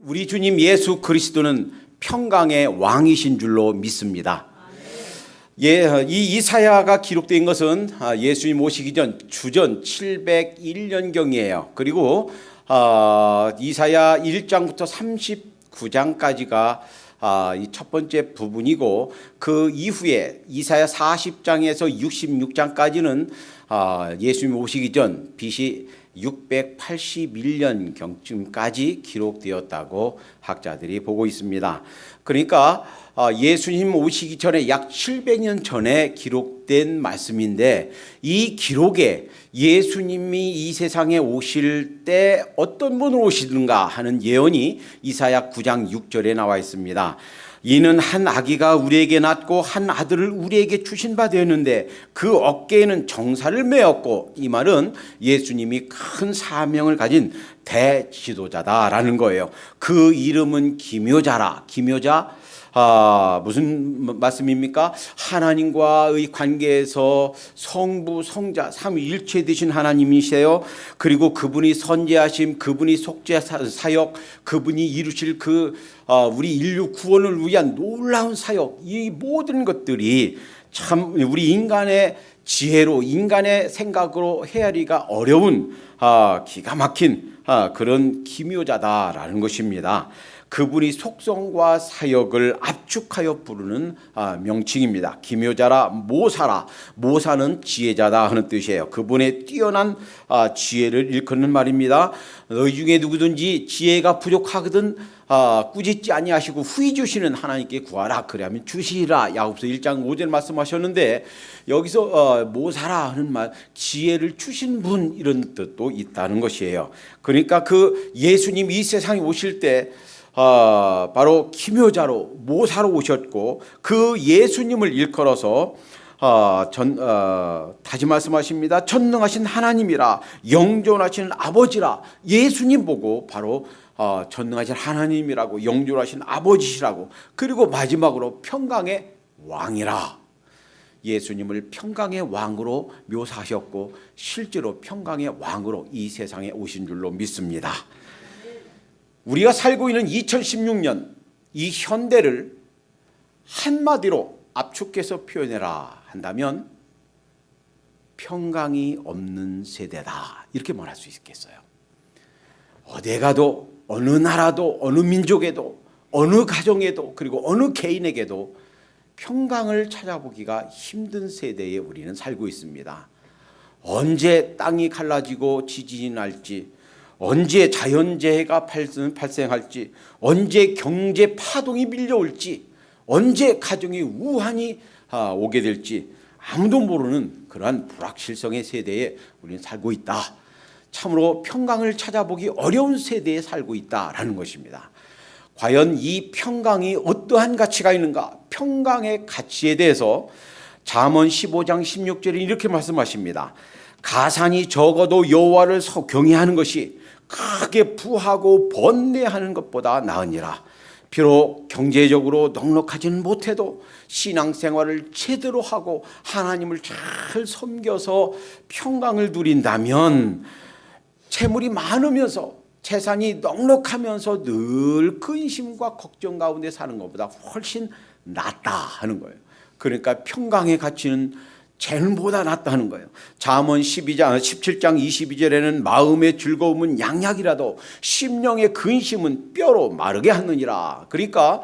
우리 주님 예수 그리스도는 평강의 왕이신 줄로 믿습니다. 이 이사야가 기록된 것은 예수님 오시기 전 주전 701년경이에요. 그리고 이사야 1장부터 39장까지가 이 첫 번째 부분이고, 그 이후에 이사야 40장에서 66장까지는 예수님 오시기 전 BC 681년경쯤까지 기록되었다고 학자들이 보고 있습니다. 그러니까 예수님 오시기 전에 약 700년 전에 기록된 말씀인데, 이 기록에 예수님이 이 세상에 오실 때 어떤 분으로 오시든가 하는 예언이 이사야 9장 6절에 나와 있습니다. 이는 한 아기가 우리에게 낳고 한 아들을 우리에게 주신 바 되었는데 그 어깨에는 정사를 메었고, 이 말은 예수님이 큰 사명을 가진 대지도자다라는 거예요. 그 이름은 기묘자라. 기묘자 무슨 말씀입니까? 하나님과의 관계에서 성부, 성자, 삼위일체 되신 하나님이세요. 그리고 그분이 선지하심, 그분이 속죄 사역, 그분이 이루실 우리 인류 구원을 위한 놀라운 사역, 이 모든 것들이 참 우리 인간의 지혜로, 인간의 생각으로 헤아리기가 어려운 기가 막힌 그런 기묘자다라는 것입니다. 그분이 속성과 사역을 압축하여 부르는 명칭입니다. 기묘자라, 모사라. 모사는 지혜자다 하는 뜻이에요. 그분의 뛰어난 지혜를 일컫는 말입니다. 너희 중에 누구든지 지혜가 부족하거든 꾸짖지 아니하시고 후히 주시는 하나님께 구하라. 그러면 주시리라. 야고보서 1장 5절 말씀하셨는데, 여기서 모사라 하는 말, 지혜를 주신 분, 이런 뜻도 있다는 것이에요. 그러니까 그 예수님 이 세상에 오실 때 바로 기묘자로, 모사로 오셨고, 그 예수님을 일컬어서 다시 말씀하십니다. 전능하신 하나님이라, 영존하신 아버지라. 예수님 보고 바로 전능하신 하나님이라고, 영존하신 아버지시라고, 그리고 마지막으로 평강의 왕이라. 예수님을 평강의 왕으로 묘사하셨고, 실제로 평강의 왕으로 이 세상에 오신 줄로 믿습니다. 우리가 살고 있는 2016년 이 현대를 한마디로 압축해서 표현해라 한다면 평강이 없는 세대다, 이렇게 말할 수 있겠어요. 어디 가도, 어느 나라도, 어느 민족에도, 어느 가정에도, 그리고 어느 개인에게도 평강을 찾아보기가 힘든 세대에 우리는 살고 있습니다. 언제 땅이 갈라지고 지진이 날지, 언제 자연재해가 발생할지, 언제 경제 파동이 밀려올지, 언제 가정의 우환이 오게 될지 아무도 모르는 그러한 불확실성의 세대에 우리는 살고 있다. 참으로 평강을 찾아보기 어려운 세대에 살고 있다라는 것입니다. 과연 이 평강이 어떠한 가치가 있는가? 평강의 가치에 대해서 잠언 15장 16절에 이렇게 말씀하십니다. 가산이 적어도 여호와를 경외하는 것이 크게 부하고 번뇌하는 것보다 나으니라. 비록 경제적으로 넉넉하지는 못해도 신앙생활을 제대로 하고 하나님을 잘 섬겨서 평강을 누린다면, 재물이 많으면서 재산이 넉넉하면서 늘 근심과 걱정 가운데 사는 것보다 훨씬 낫다 하는 거예요. 그러니까 평강의 가치는 재물보다 낫다는 거예요. 잠언 17장 22절에는 마음의 즐거움은 양약이라도 심령의 근심은 뼈로 마르게 하느니라. 그러니까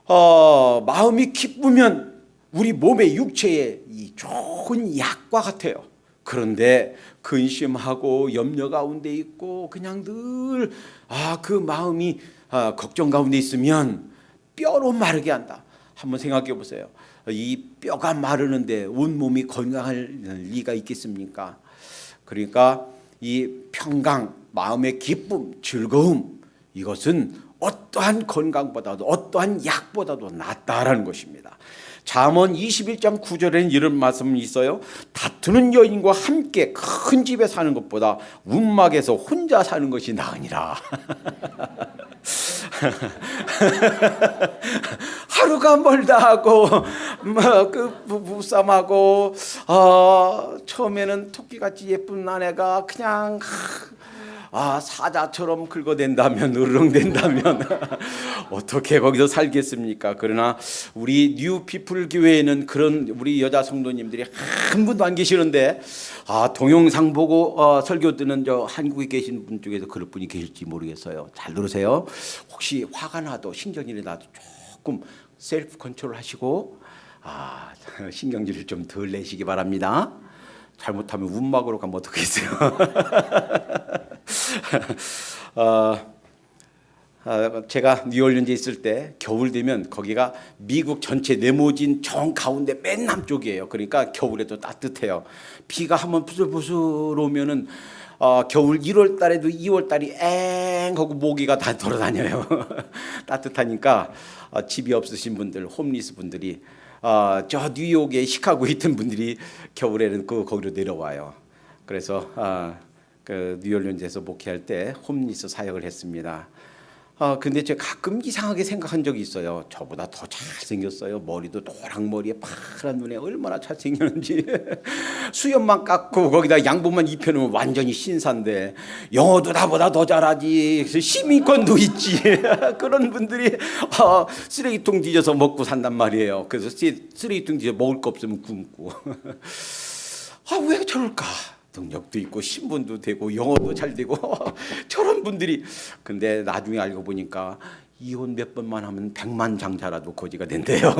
마음이 기쁘면 우리 몸의 육체에 이 좋은 약과 같아요. 그런데 근심하고 염려 가운데 있고 그냥 늘 그 마음이 걱정 가운데 있으면 뼈로 마르게 한다. 한번 생각해 보세요. 이 뼈가 마르는데 온몸이 건강할 리가 있겠습니까? 그러니까 이 평강, 마음의 기쁨, 즐거움, 이것은 어떠한 건강보다도, 어떠한 약보다도 낫다라는 것입니다. 잠언 21장 9절에는 이런 말씀이 있어요. 다투는 여인과 함께 큰 집에 사는 것보다 움막에서 혼자 사는 것이 나으니라. 하루가 멀다 하고 부부싸움하고 처음에는 토끼같이 예쁜 아내가 그냥 사자처럼 긁어댄다면, 으르렁댄다면 어떻게 거기서 살겠습니까? 그러나 우리 뉴피플 교회에는 그런 우리 여자 성도님들이 한 분도 안 계시는데, 동영상 보고 설교 듣는 저 한국에 계신 분 중에서 그럴 분이 계실지 모르겠어요. 잘 들으세요. 혹시 화가 나도 신경질이 나도 조금 셀프 컨트롤 하시고 신경질을 좀 덜 내시기 바랍니다. 잘못하면 운막으로 가면 어떡하겠어요. 제가 뉴올리언즈에 있을 때 겨울 되면 거기가 미국 전체 네모진 정 가운데 맨 남쪽이에요. 그러니까 겨울에도 따뜻해요. 비가 한번 부슬부슬 오면은 겨울 1월 달에도 2월 달이 엥 하고 모기가 다 돌아다녀요. 따뜻하니까 집이 없으신 분들, 홈리스 분들이 저 뉴욕에 시카고에 있던 분들이 겨울에는 거기로 내려와요. 그래서 그 뉴올리언즈에서 목회할 때 홈리스 사역을 했습니다. 근데 제가 가끔 이상하게 생각한 적이 있어요. 저보다 더 잘생겼어요. 머리도 노랑머리에 파란 눈에 얼마나 잘생겼는지. 수염만 깎고 거기다 양복만 입혀놓으면 완전히 신사인데 영어도 나보다 더 잘하지. 시민권도 있지. 그런 분들이 쓰레기통 뒤져서 먹고 산단 말이에요. 그래서 쓰레기통 뒤져 먹을 거 없으면 굶고. 왜 저럴까? 능력도 있고 신분도 되고 영어도 잘 되고 저런 분들이. 근데 나중에 알고 보니까 이혼 몇 번만 하면 100만 장자라도 거지가 된대요.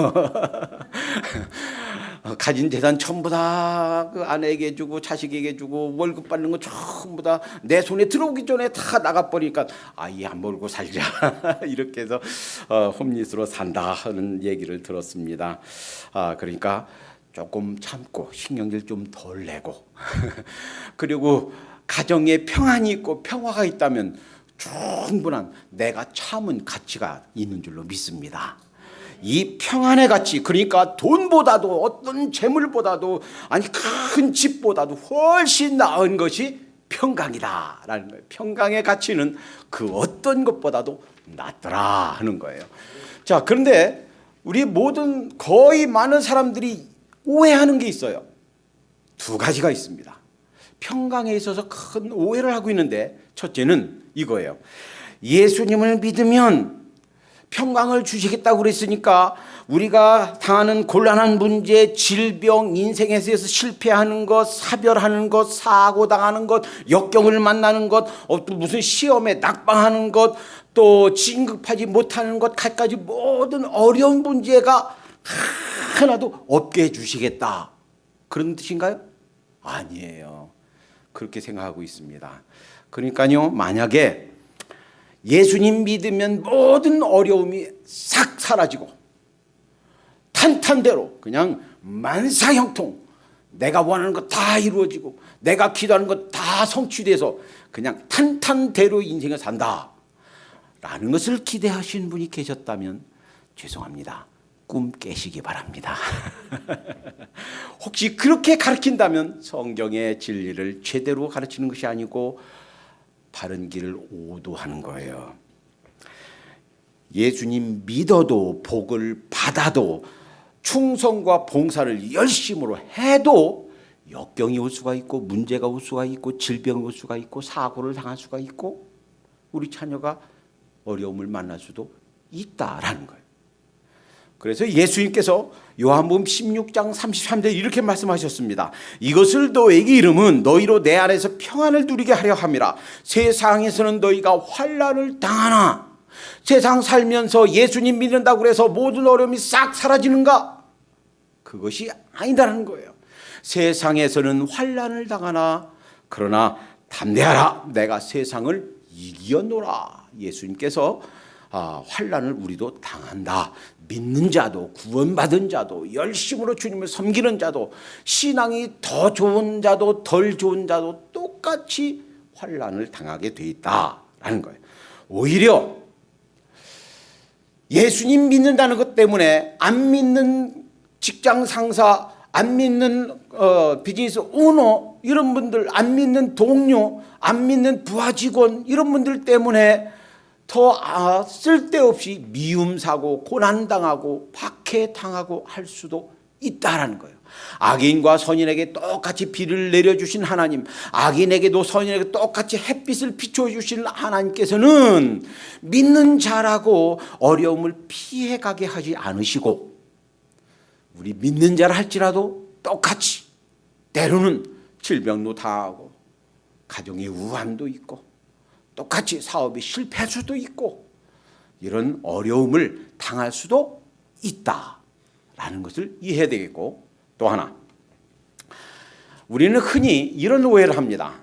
가진 재산 전부 다 그 아내에게 주고 자식에게 주고 월급 받는 거 전부 다 내 손에 들어오기 전에 다 나가버리니까 이 안 벌고 살자 이렇게 해서 홈리스로 산다 하는 얘기를 들었습니다. 그러니까 조금 참고 신경질 좀 덜 내고 그리고 가정에 평안이 있고 평화가 있다면 충분한 내가 참은 가치가 있는 줄로 믿습니다. 이 평안의 가치, 그러니까 돈보다도 어떤 재물보다도 큰 집보다도 훨씬 나은 것이 평강이다라는 거예요. 평강의 가치는 그 어떤 것보다도 낫더라 하는 거예요. 자, 그런데 우리 거의 많은 사람들이 오해하는 게 있어요. 두 가지가 있습니다. 평강에 있어서 큰 오해를 하고 있는데, 첫째는 이거예요. 예수님을 믿으면 평강을 주시겠다고 그랬으니까 우리가 당하는 곤란한 문제, 질병, 인생에서 실패하는 것, 사별하는 것, 사고당하는 것, 역경을 만나는 것, 또 무슨 시험에 낙방하는 것, 또 진급하지 못하는 것, 갖가지 모든 어려운 문제가 하나도 없게 해주시겠다, 그런 뜻인가요? 아니에요. 그렇게 생각하고 있습니다. 그러니까요, 만약에 예수님 믿으면 모든 어려움이 싹 사라지고 탄탄대로 그냥 만사형통 내가 원하는 것 다 이루어지고 내가 기도하는 것 다 성취돼서 그냥 탄탄대로 인생을 산다 라는 것을 기대하신 분이 계셨다면 죄송합니다. 꿈 깨시기 바랍니다. 혹시 그렇게 가르친다면 성경의 진리를 제대로 가르치는 것이 아니고 바른 길을 오도하는 거예요. 예수님 믿어도 복을 받아도 충성과 봉사를 열심으로 해도 역경이 올 수가 있고 문제가 올 수가 있고 질병이 올 수가 있고 사고를 당할 수가 있고 우리 자녀가 어려움을 만날 수도 있다라는 거예요. 그래서 예수님께서 요한복음 16장 33절 이렇게 말씀하셨습니다. 이것을 너에게 이름은 너희로 내 안에서 평안을 누리게 하려 함이라. 세상에서는 너희가 환난을 당하나. 세상 살면서 예수님 믿는다고 해서 모든 어려움이 싹 사라지는가? 그것이 아니다라는 거예요. 세상에서는 환난을 당하나 그러나 담대하라. 내가 세상을 이겼노라. 예수님께서 환난을 우리도 당한다. 믿는 자도 구원받은 자도 열심으로 주님을 섬기는 자도 신앙이 더 좋은 자도 덜 좋은 자도 똑같이 환난을 당하게 돼 있다라는 거예요. 오히려 예수님 믿는다는 것 때문에 안 믿는 직장 상사, 안 믿는 비즈니스 오너 이런 분들, 안 믿는 동료, 안 믿는 부하 직원 이런 분들 때문에 더 쓸데없이 미움사고 고난당하고 박해당하고 할 수도 있다라는 거예요. 악인과 선인에게 똑같이 비를 내려주신 하나님, 악인에게도 선인에게 똑같이 햇빛을 비춰주신 하나님께서는 믿는 자라고 어려움을 피해가게 하지 않으시고, 우리 믿는 자라 할지라도 똑같이 때로는 질병도 당하고 가정의 우환도 있고 똑같이 사업이 실패할 수도 있고 이런 어려움을 당할 수도 있다라는 것을 이해해야 되겠고, 또 하나, 우리는 흔히 이런 오해를 합니다.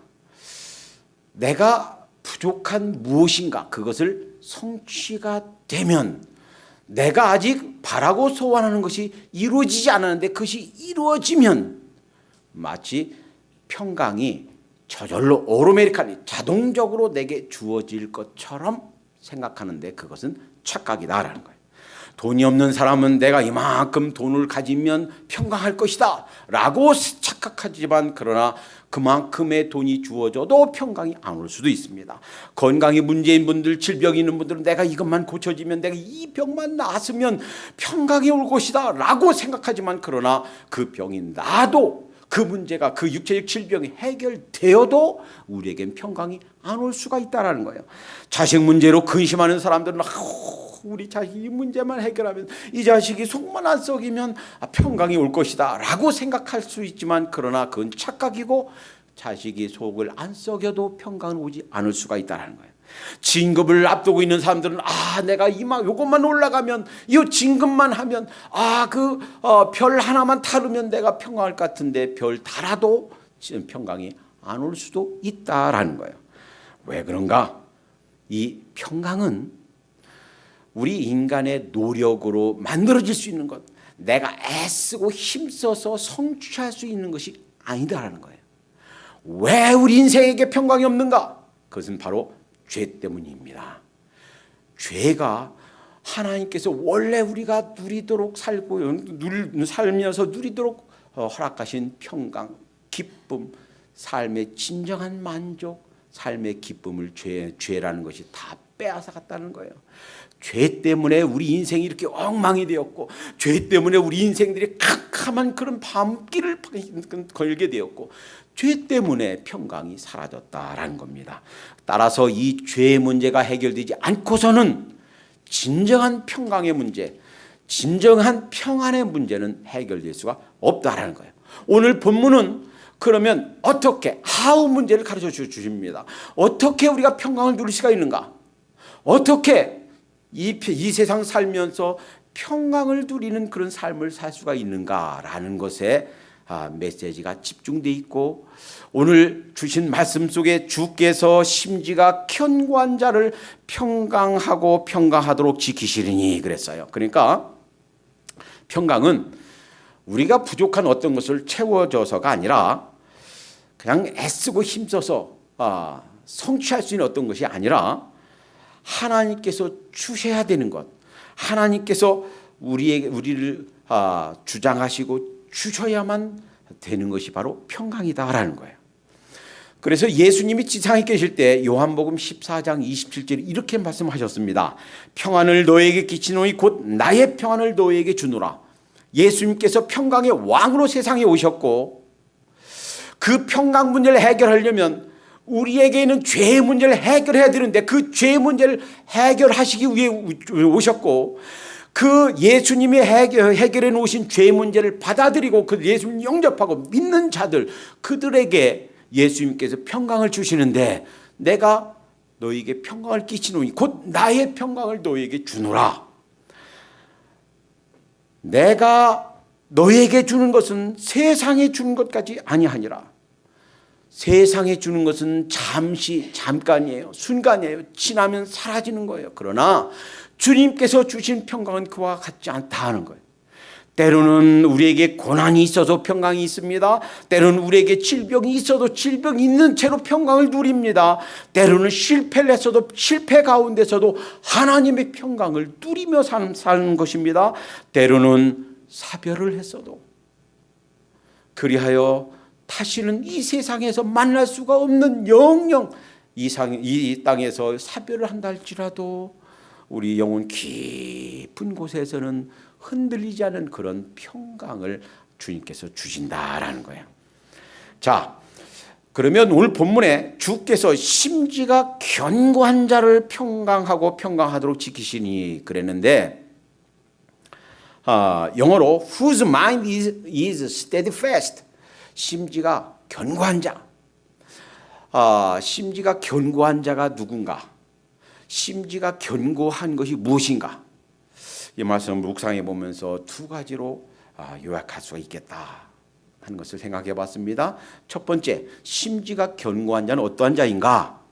내가 부족한 무엇인가, 그것을 성취가 되면 내가 아직 바라고 소원하는 것이 이루어지지 않았는데 그것이 이루어지면 마치 평강이 저절로 오토매틱하니 자동적으로 내게 주어질 것처럼 생각하는데 그것은 착각이다라는 거예요. 돈이 없는 사람은 내가 이만큼 돈을 가지면 평강할 것이다 라고 착각하지만, 그러나 그만큼의 돈이 주어져도 평강이 안 올 수도 있습니다. 건강이 문제인 분들, 질병이 있는 분들은 내가 이것만 고쳐지면, 내가 이 병만 나았으면 평강이 올 것이다 라고 생각하지만, 그러나 그 병이 나도, 그 문제가, 그 육체적 질병이 해결되어도 우리에겐 평강이 안 올 수가 있다는 거예요. 자식 문제로 근심하는 사람들은 우리 자식이 문제만 해결하면, 이 자식이 속만 안 썩이면 평강이 올 것이다 라고 생각할 수 있지만, 그러나 그건 착각이고 자식이 속을 안 썩여도 평강은 오지 않을 수가 있다는 거예요. 진급을 앞두고 있는 사람들은 내가 요것만 올라가면, 이 진급만 하면, 별 하나만 타르면 내가 평강할 것 같은데 별 달아도 평강이 안 올 수도 있다라는 거예요. 왜 그런가? 이 평강은 우리 인간의 노력으로 만들어질 수 있는 것, 내가 애쓰고 힘써서 성취할 수 있는 것이 아니다라는 거예요. 왜 우리 인생에게 평강이 없는가? 그것은 바로 죄 때문입니다. 죄가 하나님께서 원래 우리가 누리도록 살면서 누리도록 허락하신 평강, 기쁨, 삶의 진정한 만족, 삶의 기쁨을 죄라는 것이 다 빼앗아갔다는 거예요. 죄 때문에 우리 인생이 이렇게 엉망이 되었고, 죄 때문에 우리 인생들이 캄캄한 그런 밤길을 걸게 되었고, 죄 때문에 평강이 사라졌다라는 겁니다. 따라서 이 죄의 문제가 해결되지 않고서는 진정한 평강의 문제, 진정한 평안의 문제는 해결될 수가 없다라는 거예요. 오늘 본문은 그러면 어떻게, 하우 문제를 가르쳐 주십니다. 어떻게 우리가 평강을 누릴 수가 있는가? 어떻게 이 세상 살면서 평강을 누리는 그런 삶을 살 수가 있는가라는 것에 메시지가 집중되어 있고, 오늘 주신 말씀 속에 주께서 심지가 견고한 자를 평강하고 평강하도록 지키시리니 그랬어요. 그러니까 평강은 우리가 부족한 어떤 것을 채워줘서가 아니라, 그냥 애쓰고 힘써서 성취할 수 있는 어떤 것이 아니라, 하나님께서 주셔야 되는 것, 하나님께서 우리를 주장하시고 주셔야만 되는 것이 바로 평강이다라는 거예요. 그래서 예수님이 지상에 계실 때 요한복음 14장 27절에 이렇게 말씀하셨습니다. 평안을 너에게 끼치노니 곧 나의 평안을 너에게 주노라. 예수님께서 평강의 왕으로 세상에 오셨고, 그 평강 문제를 해결하려면 우리에게는 죄의 문제를 해결해야 되는데, 그 죄의 문제를 해결하시기 위해 오셨고, 그 예수님이 해결해 놓으신 죄의 문제를 받아들이고 그 예수님 영접하고 믿는 자들, 그들에게 예수님께서 평강을 주시는데, 내가 너에게 평강을 끼치노니 곧 나의 평강을 너에게 주노라. 내가 너에게 주는 것은 세상에 주는 것까지 아니하니라. 세상에 주는 것은 잠깐이에요. 순간이에요. 지나면 사라지는 거예요. 그러나 주님께서 주신 평강은 그와 같지 않다 하는 거예요. 때로는 우리에게 고난이 있어서 평강이 있습니다. 때로는 우리에게 질병이 있어도 질병이 있는 채로 평강을 누립니다. 때로는 실패를 했어도 실패 가운데서도 하나님의 평강을 누리며 사는 것입니다. 때로는 사별을 했어도, 그리하여 다시는 이 세상에서 만날 수가 없는 영영 이 땅에서 사별을 한다 할지라도 우리 영혼 깊은 곳에서는 흔들리지 않은 그런 평강을 주님께서 주신다라는 거예요. 자, 그러면 오늘 본문에 주께서 심지가 견고한 자를 평강하고 평강하도록 지키시니 그랬는데, 영어로 whose mind is steadfast. 심지가 견고한 자. 심지가 견고한 자가 누군가? 심지가 견고한 것이 무엇인가? 이 말씀을 묵상해 보면서 두 가지로 요약할 수가 있겠다 하는 것을 생각해 봤습니다. 첫 번째, 심지가 견고한 자는 어떠한 자인가?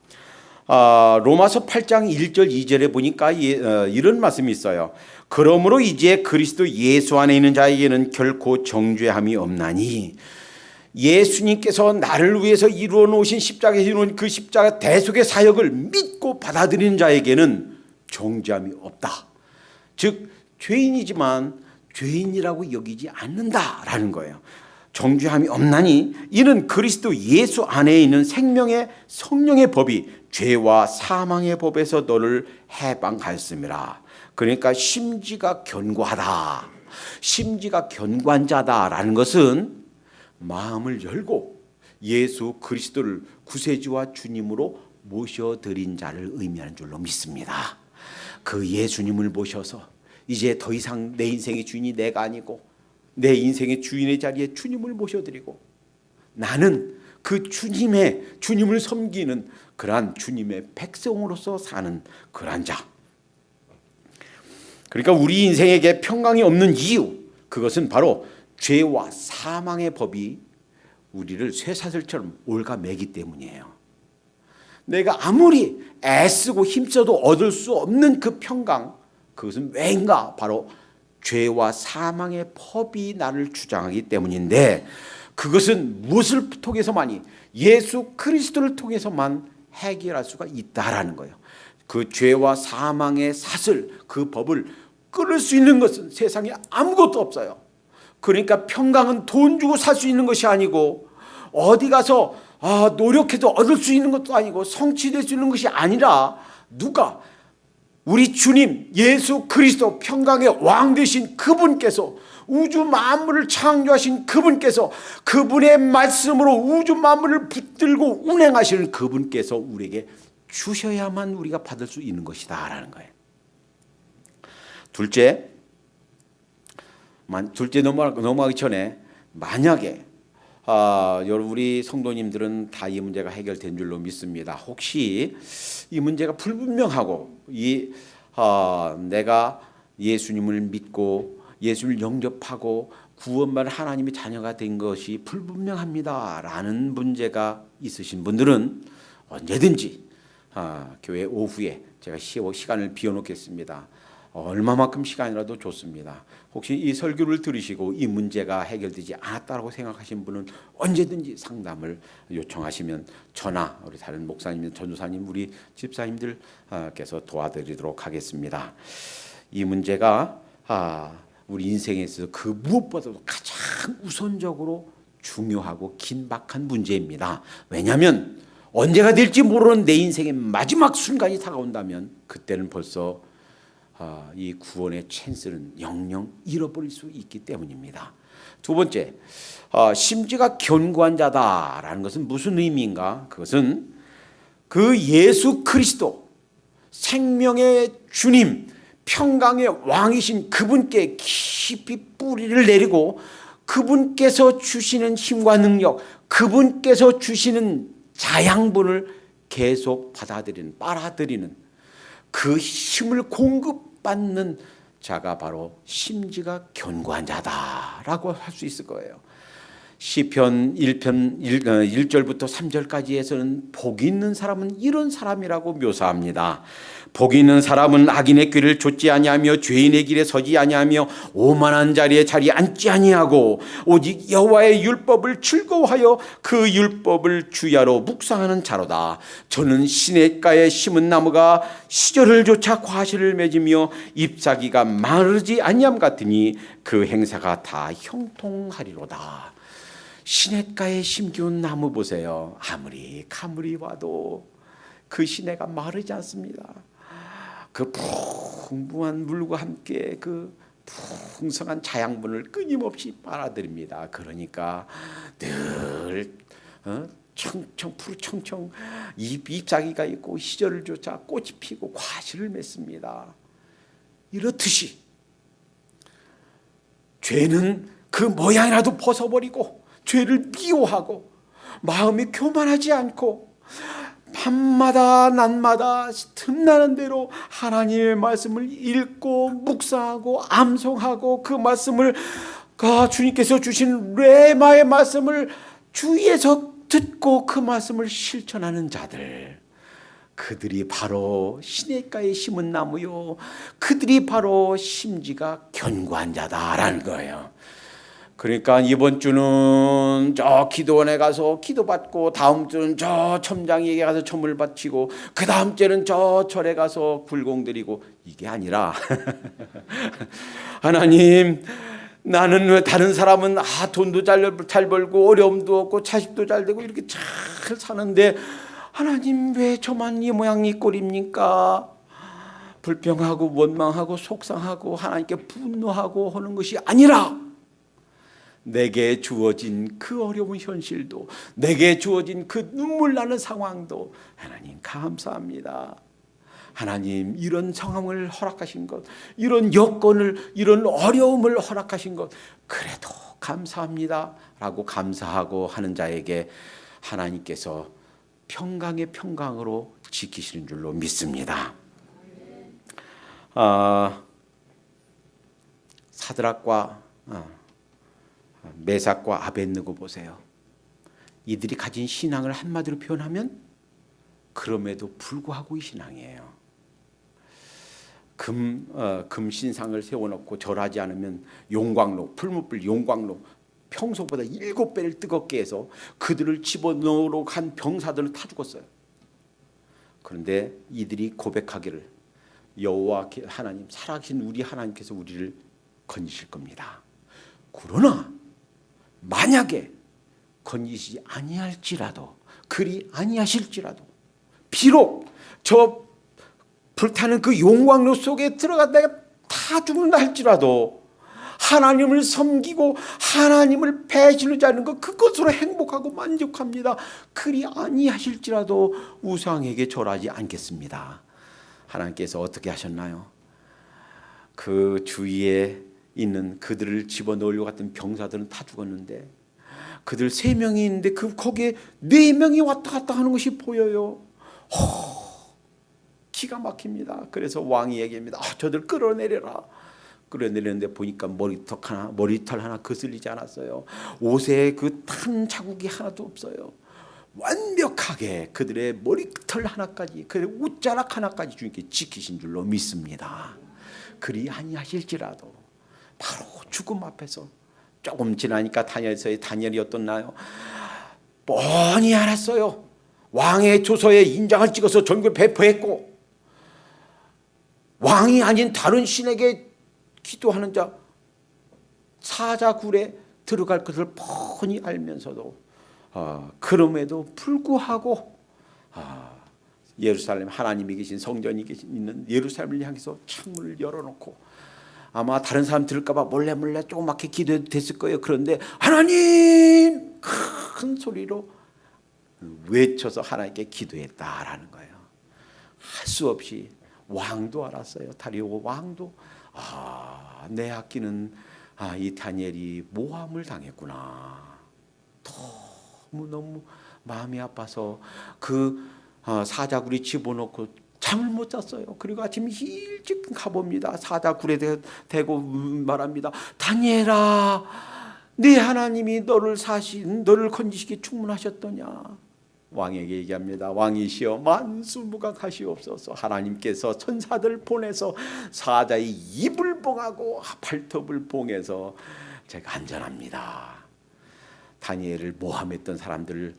로마서 8장 1절 2절에 보니까 이런 말씀이 있어요. 그러므로 이제 그리스도 예수 안에 있는 자에게는 결코 정죄함이 없나니, 예수님께서 나를 위해서 이루어 놓으신 십자가에 이루어진 그 십자가 대속의 사역을 믿고 받아들이는 자에게는 정죄함이 없다. 즉 죄인이지만 죄인이라고 여기지 않는다라는 거예요. 정죄함이 없나니 이는 그리스도 예수 안에 있는 생명의 성령의 법이 죄와 사망의 법에서 너를 해방하였음이라. 그러니까 심지가 견고하다, 심지가 견고한 자다라는 것은 마음을 열고 예수 그리스도를 구세주와 주님으로 모셔드린 자를 의미하는 줄로 믿습니다. 그 예수님을 모셔서 이제 더 이상 내 인생의 주인이 내가 아니고 내 인생의 주인의 자리에 주님을 모셔드리고 나는 그 주님을 섬기는 그러한 주님의 백성으로서 사는 그러한 자. 그러니까 우리 인생에게 평강이 없는 이유, 그것은 바로 죄와 사망의 법이 우리를 쇠사슬처럼 올가매기 때문이에요. 내가 아무리 애쓰고 힘써도 얻을 수 없는 그 평강, 그것은 왜인가? 바로 죄와 사망의 법이 나를 주장하기 때문인데, 그것은 무엇을 통해서만이? 예수 그리스도를 통해서만 해결할 수가 있다라는 거예요. 그 죄와 사망의 사슬, 그 법을 끊을 수 있는 것은 세상에 아무것도 없어요. 그러니까 평강은 돈 주고 살 수 있는 것이 아니고, 어디 가서 노력해도 얻을 수 있는 것도 아니고, 성취될 수 있는 것이 아니라, 누가? 우리 주님 예수 그리스도, 평강의 왕 되신 그분께서, 우주 만물을 창조하신 그분께서, 그분의 말씀으로 우주 만물을 붙들고 운행하시는 그분께서 우리에게 주셔야만 우리가 받을 수 있는 것이다 라는 거예요. 둘째 넘어가기 전에, 만약에 여러분 우리 성도님들은 다 이 문제가 해결된 줄로 믿습니다. 혹시 이 문제가 불분명하고 내가 예수님을 믿고 예수를 영접하고 구원받은 하나님의 자녀가 된 것이 불분명합니다라는 문제가 있으신 분들은 언제든지 교회 오후에 제가 시간을 비워놓겠습니다. 얼마만큼 시간이라도 좋습니다. 혹시 이 설교를 들으시고 이 문제가 해결되지 않았다고 생각하신 분은 언제든지 상담을 요청하시면 저나 우리 다른 목사님, 전도사님, 우리 집사님들께서 도와드리도록 하겠습니다. 이 문제가 우리 인생에 있어서 그 무엇보다도 가장 우선적으로 중요하고 긴박한 문제입니다. 왜냐하면 언제가 될지 모르는 내 인생의 마지막 순간이 다가온다면 그때는 벌써 이 구원의 찬스는 영영 잃어버릴 수 있기 때문입니다. 두 번째, 심지가 견고한 자다라는 것은 무슨 의미인가? 그것은 그 예수 그리스도, 생명의 주님, 평강의 왕이신 그분께 깊이 뿌리를 내리고 그분께서 주시는 힘과 능력, 그분께서 주시는 자양분을 계속 빨아들이는 그 힘을 공급받는 자가 바로 심지가 견고한 자다라고 할 수 있을 거예요. 시편 1편 1절부터 3절까지에서는 복이 있는 사람은 이런 사람이라고 묘사합니다. 복이 있는 사람은 악인의 길을 좇지 아니하며 죄인의 길에 서지 아니하며 오만한 자리에 자리 앉지 아니하고 오직 여호와의 율법을 즐거워하여 그 율법을 주야로 묵상하는 자로다. 저는 시냇가에 심은 나무가 시절을 쫓아 과실을 맺으며 잎사귀가 마르지 아니함 같으니 그 행사가 다 형통하리로다. 시냇가에 심기운 나무 보세요. 아무리 가물이 와도 그 시내가 마르지 않습니다. 그 풍부한 물과 함께 그 풍성한 자양분을 끊임없이 빨아들입니다. 그러니까 늘 청청 푸르청청 잎사귀가 있고 시절을 쫓아 꽃이 피고 과실을 맺습니다. 이렇듯이 죄는 그 모양이라도 벗어버리고 죄를 미워하고 마음이 교만하지 않고 밤마다 낮마다 틈나는 대로 하나님의 말씀을 읽고 묵상하고 암송하고 그 말씀을 주님께서 주신 레마의 말씀을 주위에서 듣고 그 말씀을 실천하는 자들, 그들이 바로 시냇가에 심은 나무요, 그들이 바로 심지가 견고한 자다라는 거예요. 그러니까 이번 주는 저 기도원에 가서 기도받고, 다음 주는 저 첨장에게 가서 첨을 바치고, 그 다음 주는 저 절에 가서 굴공드리고, 이게 아니라 하나님, 나는 왜 다른 사람은 돈도 잘 벌고 어려움도 없고 자식도 잘 되고 이렇게 잘 사는데 하나님 왜 저만 이 모양 이 꼴입니까? 불평하고 원망하고 속상하고 하나님께 분노하고 하는 것이 아니라, 내게 주어진 그 어려운 현실도, 내게 주어진 그 눈물 나는 상황도 하나님 감사합니다. 하나님 이런 상황을 허락하신 것, 이런 여건을, 이런 어려움을 허락하신 것 그래도 감사합니다 라고 감사하고 하는 자에게 하나님께서 평강의 평강으로 지키시는 줄로 믿습니다. 사드락과 메삭과 아벳느고 보세요. 이들이 가진 신앙을 한마디로 표현하면 그럼에도 불구하고의 신앙이에요. 금 신상을 세워놓고 절하지 않으면 용광로, 풀무불 용광로 평소보다 7배를 뜨겁게 해서 그들을 집어넣으러 간 병사들은 다 죽었어요. 그런데 이들이 고백하기를, 여호와 하나님, 살아계신 우리 하나님께서 우리를 건지실 겁니다. 그러나 만약에 건지시지 아니할지라도, 그리 아니하실지라도, 비록 저 불타는 그 용광로 속에 들어가 내가 다 죽는다 할지라도 하나님을 섬기고 하나님을 배신하지 않는 것, 그것으로 행복하고 만족합니다. 그리 아니하실지라도 우상에게 절하지 않겠습니다. 하나님께서 어떻게 하셨나요? 그 주위에 있는 그들을 집어넣으려고 했던 병사들은 다 죽었는데 그들 3명이 있는데 거기에 4명이 왔다 갔다 하는 것이 보여요. 기가 막힙니다. 그래서 왕이 얘기합니다. 저들 끌어내려라. 끌어내렸는데 보니까 머리털 하나 거슬리지 않았어요. 옷에 그 탄 자국이 하나도 없어요. 완벽하게 그들의 머리털 하나까지, 그들의 옷자락 하나까지 주님께 지키신 줄로 믿습니다. 그리 아니하실지라도 바로 죽음 앞에서 조금 지나니까 다니엘이 어떻나요? 뻔히 알았어요. 왕의 조서에 인장을 찍어서 전국에 배포했고, 왕이 아닌 다른 신에게 기도하는 자 사자굴에 들어갈 것을 뻔히 알면서도 그럼에도 불구하고 예루살렘, 하나님이 계신 성전이 있는 예루살렘을 향해서 창문을 열어놓고, 아마 다른 사람 들을까 봐 몰래 조그맣게 기도해도 됐을 거예요. 그런데 하나님 큰 소리로 외쳐서 하나님께 기도했다라는 거예요. 할 수 없이 왕도 알았어요. 다리오 왕도 내 아끼는 이 다니엘이 모함을 당했구나. 너무 마음이 아파서 그 사자굴에 집어넣고 잠을 못 잤어요. 그리고 아침 일찍 가봅니다. 사자굴에 대고 말합니다. 다니엘아, 네 하나님이 너를 건지시기 충분하셨더냐. 왕에게 얘기합니다. 왕이시여 만수무강하시옵소서. 하나님께서 천사들 보내서 사자의 입을 봉하고 발톱을 봉해서 제가 안전합니다. 다니엘을 모함했던 사람들을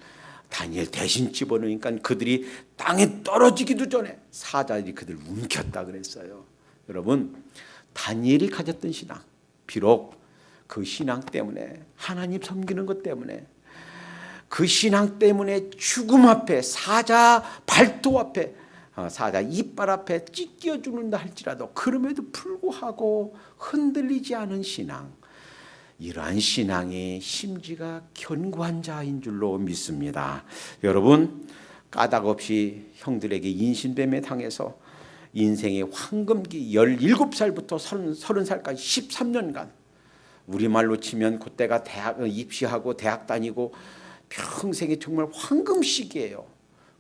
다니엘 대신 집어넣으니까 그들이 땅에 떨어지기도 전에 사자들이 그들을 움켰다 그랬어요. 여러분, 다니엘이 가졌던 신앙, 비록 그 신앙 때문에, 하나님 섬기는 것 때문에, 그 신앙 때문에 죽음 앞에, 사자 발톱 앞에 사자 이빨 앞에 찢겨 죽는다 할지라도 그럼에도 불구하고 흔들리지 않은 신앙, 이러한 신앙의 심지가 견고한 자인 줄로 믿습니다. 여러분, 까닭 없이 형들에게 인신뱀에 당해서 인생의 황금기 17살부터 30살까지 13년간, 우리말로 치면 그때가 대학 입시하고 대학 다니고 평생에 정말 황금 시기예요.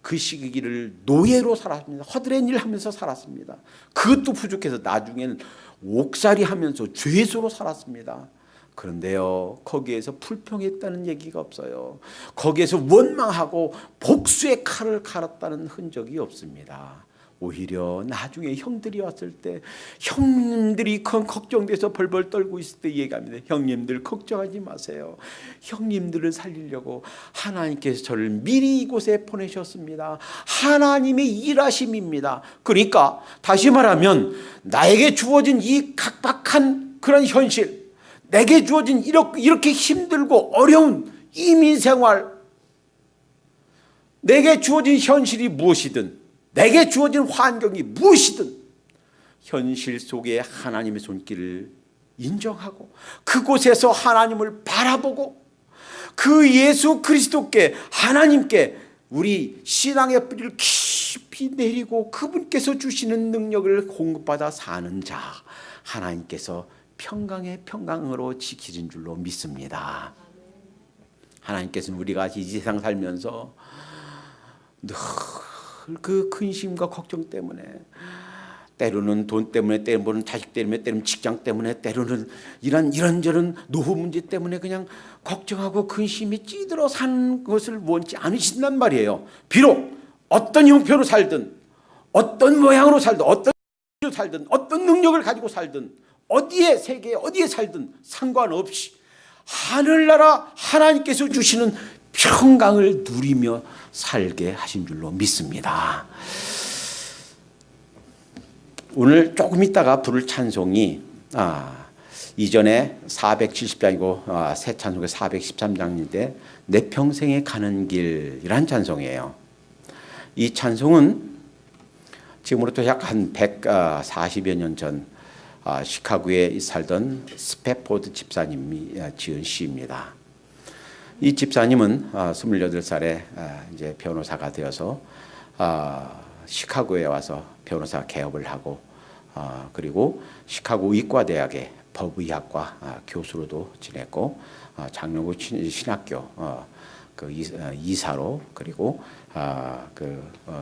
그 시기를 노예로 살았습니다. 허드렛 일 하면서 살았습니다. 그것도 부족해서 나중에는 옥살이 하면서 죄수로 살았습니다. 그런데요, 거기에서 불평했다는 얘기가 없어요. 거기에서 원망하고 복수의 칼을 갈았다는 흔적이 없습니다. 오히려 나중에 형들이 왔을 때, 형님들이 걱정돼서 벌벌 떨고 있을 때 얘기합니다. 형님들 걱정하지 마세요. 형님들을 살리려고 하나님께서 저를 미리 이곳에 보내셨습니다. 하나님의 일하심입니다. 그러니까 다시 말하면 나에게 주어진 이 각박한 그런 현실, 내게 주어진 이렇게 힘들고 어려운 이민생활, 내게 주어진 현실이 무엇이든, 내게 주어진 환경이 무엇이든 현실 속에 하나님의 손길을 인정하고 그곳에서 하나님을 바라보고 그 예수 그리스도께, 하나님께 우리 신앙의 뿌리를 깊이 내리고 그분께서 주시는 능력을 공급받아 사는 자, 하나님께서 평강의 평강으로 지키신 줄로 믿습니다. 하나님께서는 우리가 이 세상 살면서 늘 그 근심과 걱정 때문에, 때로는 돈 때문에, 때로는 자식 때문에, 때로는 직장 때문에, 때로는 이런저런 노후 문제 때문에 그냥 걱정하고 근심이 찌들어 사는 것을 원치 않으신단 말이에요. 비록 어떤 형편으로 살든, 어떤 모양으로 살든, 어떤 살든, 어떤 능력을 가지고 살든, 어디에 세계에 어디에 살든 상관없이 하늘나라 하나님께서 주시는 평강을 누리며 살게 하신 줄로 믿습니다. 오늘 조금 있다가 부를 찬송이 이전에 470장이고 새 찬송의 413장인데 내 평생에 가는 길이란 찬송이에요. 이 찬송은 지금으로부터 약 한 140여 년 전 시카고에 살던 스패포드 집사님이 지은 시입니다. 이 집사님은 28살에 이제 변호사가 되어서 시카고에 와서 변호사 개업을 하고 그리고 시카고 의과대학의 법의학과 교수로도 지냈고 장로교 신학교 그 이사로 그리고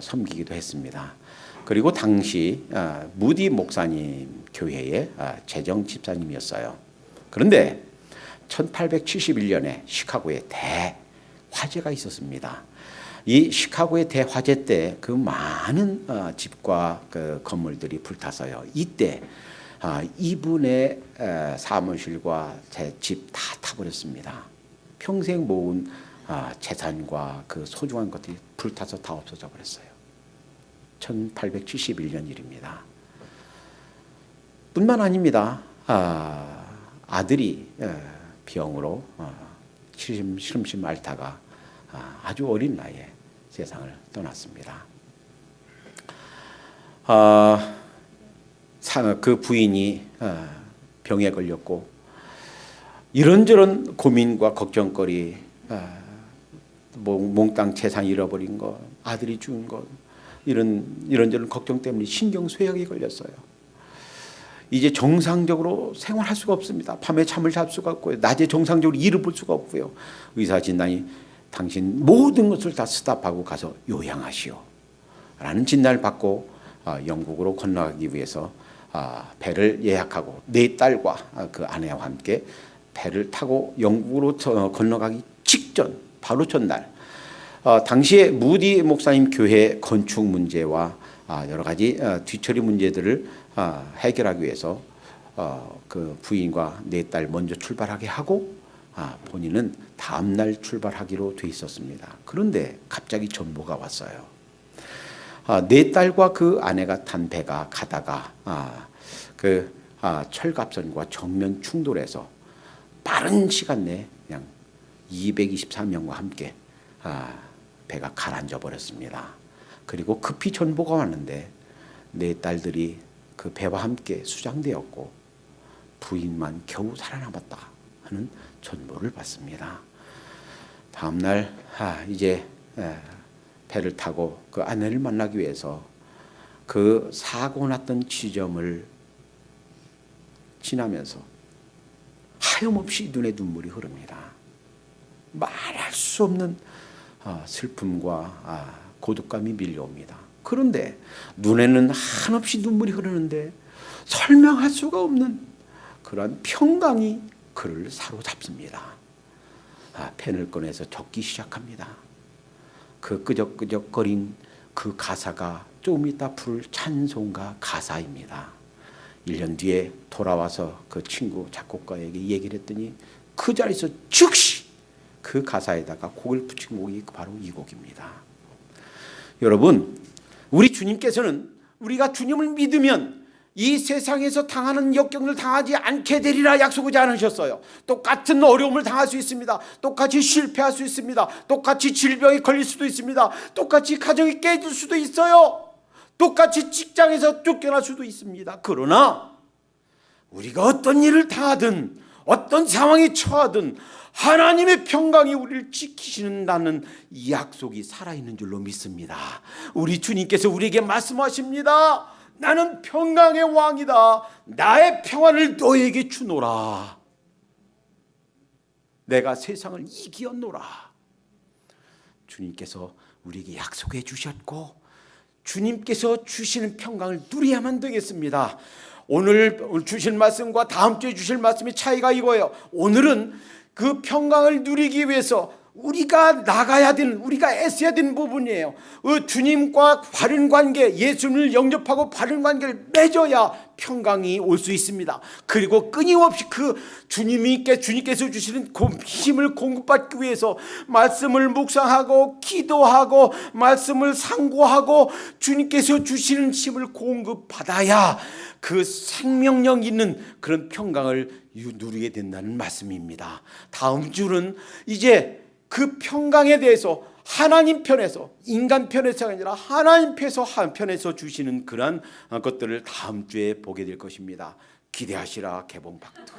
섬기기도 했습니다. 그리고 당시 무디 목사님 교회의 재정 집사님이었어요. 그런데 1871년에 시카고에 대화재가 있었습니다. 이 시카고의 대화재 때 그 많은 집과 그 건물들이 불타서요. 이때 이분의 사무실과 제 집 다 타버렸습니다. 평생 모은 재산과 그 소중한 것들이 불타서 다 없어져 버렸어요. 1871년 일입니다. 뿐만 아닙니다. 아들이 병으로 시름시름 앓다가 아주 어린 나이에 세상을 떠났습니다. 그 부인이 병에 걸렸고 이런저런 고민과 걱정거리, 몽땅 재산 잃어버린 것, 아들이 죽은 것, 이런저런 걱정 때문에 신경쇠약이 걸렸어요. 이제 정상적으로 생활할 수가 없습니다. 밤에 잠을 잘 수가 없고요. 낮에 정상적으로 일을 볼 수가 없고요. 의사 진단이 당신 모든 것을 다 스탑하고 가서 요양하시오 라는 진단을 받고 영국으로 건너가기 위해서 배를 예약하고 네 딸과 그 아내와 함께 배를 타고 영국으로 건너가기 직전 바로 전날 당시에 무디 목사님 교회 건축 문제와 여러 가지 뒤처리 문제들을 해결하기 위해서 그 부인과 네 딸 먼저 출발하게 하고 본인은 다음 날 출발하기로 돼 있었습니다. 그런데 갑자기 전보가 왔어요. 네 딸과 그 아내가 탄 배가 가다가 그 철갑선과 정면 충돌해서 빠른 시간 내에 그냥 224명과 함께 배가 가라앉아 버렸습니다. 그리고 급히 전보가 왔는데 내 딸들이 그 배와 함께 수장되었고 부인만 겨우 살아남았다 하는 전보를 받습니다. 다음날 이제 배를 타고 그 아내를 만나기 위해서 그 사고 났던 지점을 지나면서 하염없이 눈에 눈물이 흐릅니다. 말할 수 없는 슬픔과 고독감이 밀려옵니다. 그런데 눈에는 한없이 눈물이 흐르는데 설명할 수가 없는 그러한 평강이 그를 사로잡습니다. 펜을 꺼내서 적기 시작합니다. 그 끄적끄적거린 그 가사가 조금 있다 부를 찬송가 가사입니다. 1년 뒤에 돌아와서 그 친구 작곡가에게 얘기를 했더니 그 자리에서 즉시 그 가사에다가 곡을 붙인 곡이 바로 이 곡입니다. 여러분, 우리 주님께서는 우리가 주님을 믿으면 이 세상에서 당하는 역경을 당하지 않게 되리라 약속하지 않으셨어요. 똑같은 어려움을 당할 수 있습니다. 똑같이 실패할 수 있습니다. 똑같이 질병에 걸릴 수도 있습니다. 똑같이 가정이 깨질 수도 있어요. 똑같이 직장에서 쫓겨날 수도 있습니다. 그러나 우리가 어떤 일을 당하든 어떤 상황에 처하든 하나님의 평강이 우리를 지키신다는 이 약속이 살아있는 줄로 믿습니다. 우리 주님께서 우리에게 말씀하십니다. 나는 평강의 왕이다. 나의 평안을 너에게 주노라. 내가 세상을 이기었노라. 주님께서 우리에게 약속해 주셨고 주님께서 주시는 평강을 누려야만 되겠습니다. 오늘 주실 말씀과 다음 주에 주실 말씀의 차이가 이거예요. 오늘은 그 평강을 누리기 위해서 우리가 나가야 되는, 우리가 애써야 되는 부분이에요. 주님과 바른 관계, 예수님을 영접하고 바른 관계를 맺어야 평강이 올 수 있습니다. 그리고 끊임없이 그 주님께서 주시는 힘을 공급받기 위해서 말씀을 묵상하고 기도하고 말씀을 상고하고 주님께서 주시는 힘을 공급받아야 그 생명력 있는 그런 평강을 누리게 된다는 말씀입니다. 다음 주는 이제 그 평강에 대해서 하나님 편에서, 인간 편에서가 아니라 하나님 편에서 주시는 그러한 것들을 다음 주에 보게 될 것입니다. 기대하시라. 개봉박두.